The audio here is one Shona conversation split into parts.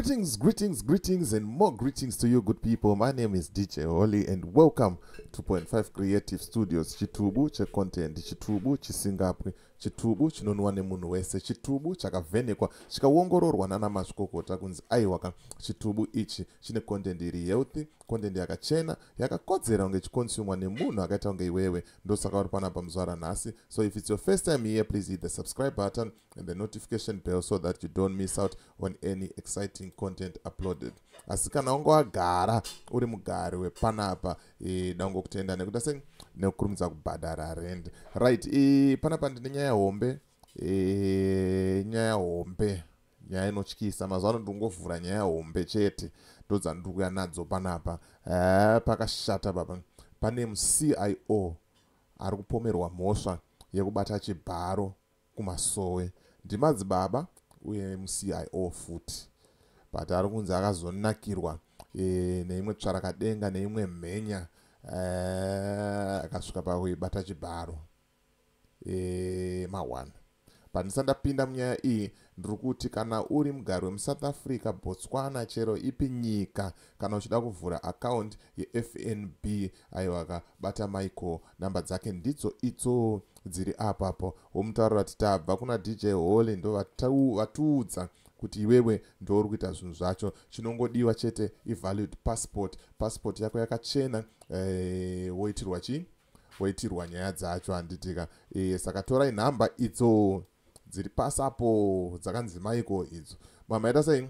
Greetings, and more greetings to you, good people. My name is DJ Holly, and welcome to Point 5 Creative Studios. Chitubu che content, chitubu chisingapwe, chitubu chinonwa nemunhu wese, chitubu chakavhenekwa chikaongororwa nana mazvikokota kunzi aiwaka chitubu ichi chine content iri healthy, content yakachena, yakakodzera kunge chikonsumwa nemunhu akaita kunge iwewe. Ndosaka uri panapa muzuva ranhasi. So if it's your first time here, please hit the subscribe button and the notification bell so that you don't miss out on any exciting content uploaded. Asi kana ungo wagara uri mugari wepanapa dango kutenda nekuda sei nekukurumidza kubhadhara rent. Right, panapa ndine nyaya hombe, nyaya inotyisa. Mazuva ano ndingovhura nyaya hombe chete ndodzandikuya nadzo panapa. Pakashata baba. Pane muCIO ari kupomerwa mhosva yekubata chibharo kumasowe. Ndimadzibaba uye muCIO futi, but ari kunzi akazonakirwa neimwe tsvarakadenga neimwe mhenya akasvika pakuibata chibharo mawana. But ndisandapinda munyaya iyi, ndiri kuti kana uri mugari wemuSouth Africa, Botswana, chero ipi nyika, kana uchida kuvhura account yeFNB, aiwa bata Michael, namba dzake ndidzo idzo dziri apapo. Womutaurira kuti tabva kuna DJ Holly, ndo vatiudza kuti iwewe ndo uri kuita zvinhu zvacho. Chinongodiwa chete ivalid passport yako yakachena, woitirwa chii? Woitirwa nyaya dzacho handitika. Saka torai nhamba idzo dziri pasapo dzakanzi Michael idzo. Mamaita sei?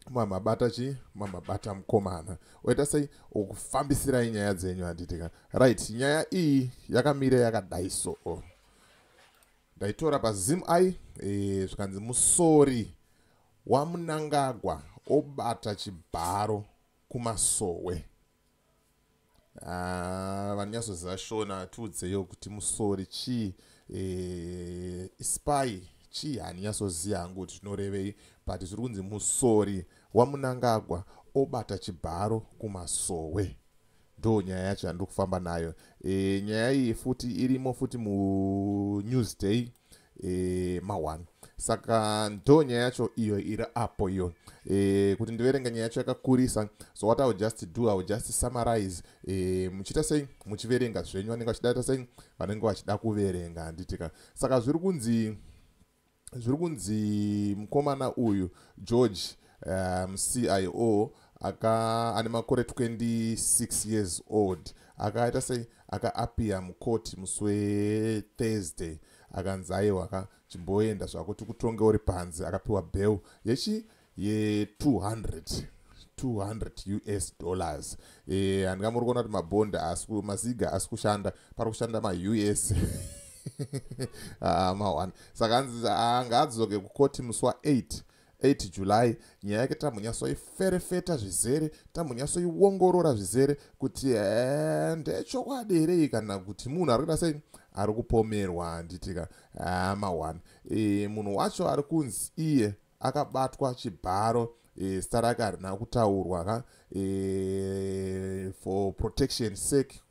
Mamabata chi? Mamabata mukomana. Oita sei? Okufambisirai nyaya dzenyu handitika. Right, nyaya iyi yakamira yakadai so. Ndaitora paZimai, zvikanzi musori waMnangagwa obata chibharo kumasowe. Vanyasoziva shona tiudzeyo kuti musori chii, spy chii hanyasoziva hangu kuti zvinorevei, but zviri kunzi musori waMnangagwa obata chibharo kumasowe. Ndo nyaya yacho yandiri kufamba nayo. Nyaya iyi futi irimo futi muNewsday mawana. Saka ndo nyaya yacho iyo iri apo iyo. Kuti ndiverenga nyaya yacho yakakurisa, so what I will just do, I will just summarize. Muchita sei? Muchiverenga zvenyu vanenge vachida sei? Vanenge vachida kuverenga handitika. Saka zviri kunzi mukomana uyu George, muCIO, ane makore 26 years old, akaita sei? Akaapia mukoti musi weThursday, akanzi aiwa chimboenda zvako tikutonge uri panze. Akapiwa bail yechi ye$200 US. Handinga muri kuona kuti mabhonda maziga asi kushanda, pari kushanda maUS mawana. Saka anzi ngaadzoke kukoti musi wa8 July. Nyaya yake tamunyatsoiferefeta zvizere, tamunyatsoiongorora zvizere kuti ndechokwadi here kana kuti munhu ari kuda sei? Ari kupomerwa handitika mawana. Munhu wacho ari kunzi iye akabatwa chibharo, zita rake harina kutaurwa for protection sake,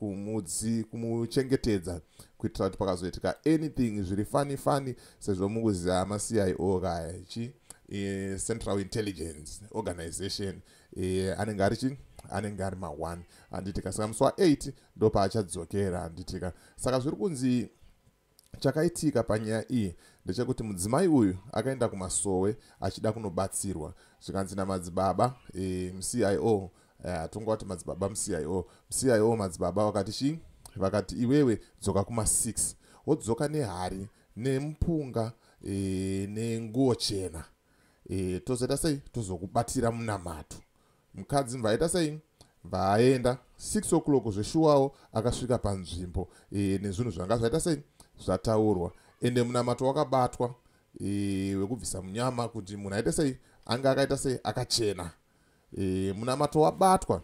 kumuchengetedza kuitira kuti pakazoitika anything zviri fani sezvo mukuziva maCIO kaya ichi Central Intelligence Organization, anenge ari mawana handitika. Saka musi wa8 ndo paachadzokera handitika. Saka zviri kunzi chakaitika panyaya iyi ndechekuti mudzimai uyu akaenda kumasowe achida kunobatsirwa. Zvikanzi namadzibaba muCIO, tongoti madzibaba muCIO madzibaba vakati chii? Vakati iwewe dzoka kuma6, wodzoka nehari nemupunga nenguo chena, tozoita sei? Tozokubatira munamato. Mukadzi mvaita sei? Vaenda 6 o'clock zveshuwawo akasvika panzvimbo nezvinhu zvanga zvaita sei? Zvataurwa. Ende munamato wakabatwa wekubvisa munyama kuti munhu aita sei? Anga akaita sei? Akachena. Munamato wabatwa,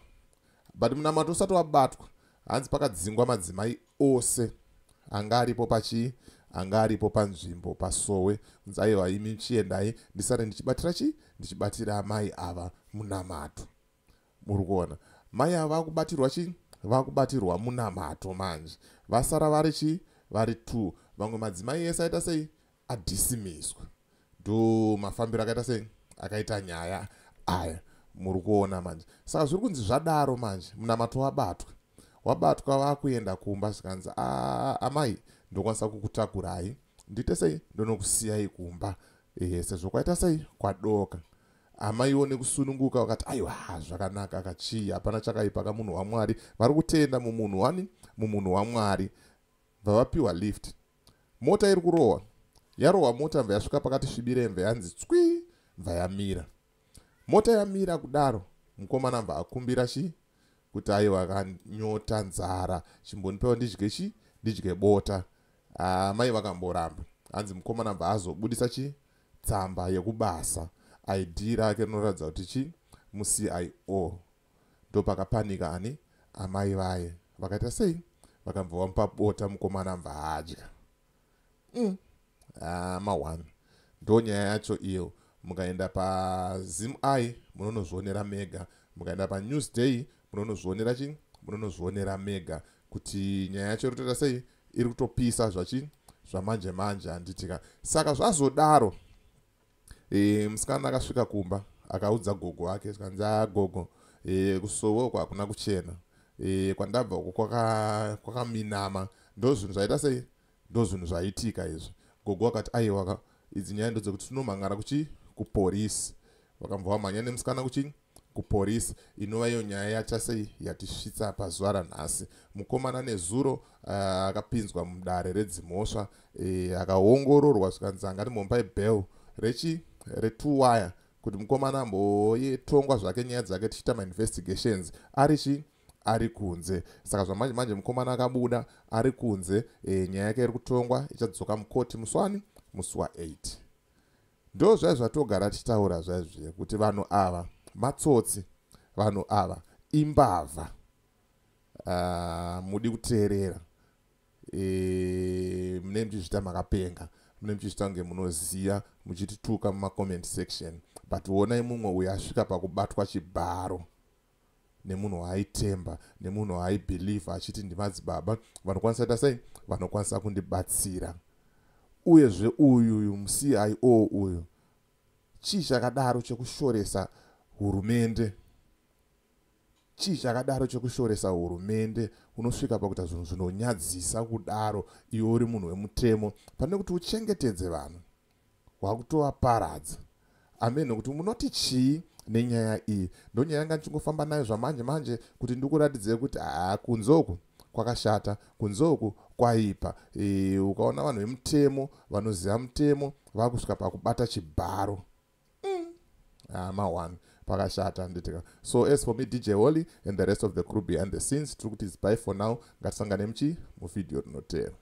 but munamato usati wabatwa hanzi pakadzingwa madzimai ose anga aripo pachii? Anga aripo panzvimbo pasowe. Kunzi aiwa imi chiendai ndisare ndichibatira chii? Ndichibatira mai ava munamato. Muri kuona mai ava vakubatirwa chii? Vakubatirwa munamato manje. Vasara vari chii? Vari 2. Vamwe madzimai ese aita sei? Adhisimiswa. Ndo mafambiro akaita sei? Akaita nyaya aya muri kuona manje. Saka zviri kunzi zvadaro manje munamato wabatwa vakuenda kumba zvikanzi amai ndokwanisa kukutakurai ndite sei ndonokusiyai kumba sezvo kwaita sei kwadoka. Amaiwo nekusununguka wakati aiwa zvakanaka akachii hapana chakaipa kamunhu waMwari vari kutenda mumunhu waMwari. Vavapiwa lift, mota iri kurohwa, yarohwa mota mva yasvika pakati svibire mva yanzi tswi mva yamira. Mota yamira kudaro mukomana mva akumbira kuti aiwa akanyota nzara chimbonipewa ndidye bota. Mai vakamboramba, hanzi mukomana mva azobudisa tsamba yekubasa, ID rake rinoratidza kuti muCIO. Ndopakapanika amai vaye vakaita sei vakabva vamupa bota mukomana mva adya. Ma1 ndo nyaya yacho iyo. Mukaenda paZimI munonozvionera mega, mukaenda paNewsday munonozvionera mega kuti nyaya yacho irikutoita sei iri kutopisa zvamanje manje handitika. Saka zvazodaro musikana akasvika kumba akaudza gogo wake zvikanzi gogo kusowoko hakuna kuchena, kwandabva uko kwakaminama, ndo zvinhu zvaita sei, ndo zvinhu zvaitika izvi. Gogo wakati aiwa idzi nyaya ndo dzekuti tinomhangara kupolisi. Vakambva vamhanya nemusikana kupolisi, inova iyo nyaya yacha sei yatisvitsa pazuva ranhasi. Mukomana nezuro akapinzwa mudare redzimhosva, akaongororwa zvikanzi angatimbomupai bail re2 wire kuti mukomana amboyetongwa zvake nyaya dzake tichiita ma-investigations ari kunze. Saka zvamanje manje mukomana akabuda ari kunze, nyaya yake iri kutongwa ichadzoka mukoti musi wa8. Ndo zvai zvatogara tichitaura zvaizvi kuti vanhu ava matsotsi, vanhu ava imbavha. Mudi kuteerera, mune muchizvita makapenga, mune muchizvita kunge munoziya muchitituka mumacomment section, but onai mumwe uyo asvika pakubatwa chibharo nemunhu waaitemba, nemunhu waaibhiliva achiti ndimadzibaba vanokwanisa kuita sei, vanokwanisa kundibatsira. Uyezve uyu muCIO uyu chii chakadaro chekushoresa hurumende, chii chakadaro chekushoresa hurumende. Unosvika pakuita zvinhu zvinonyadzisa kudaro iwe uri munhu wemutemo, pane kuti uchengetedze vanhu wakutovaparadza. Amen. Nokuti munoti chii nenyaya iyi? Ndo nyaya yanga ndichingofamba nayo zvamanje manje kuti ndikuratidzei kuti kunzoku kwakashata, kunzoku kwaipa. Ukaona vanhu vemutemo vanoziva mutemo vakusvika pakubata chibharo, ma1 pakashata nditika. So as for me, DJ Wally and the rest of the crew behind the scenes, tiri kuti it's bye for now. Ngatisangane muvideo rinotevera.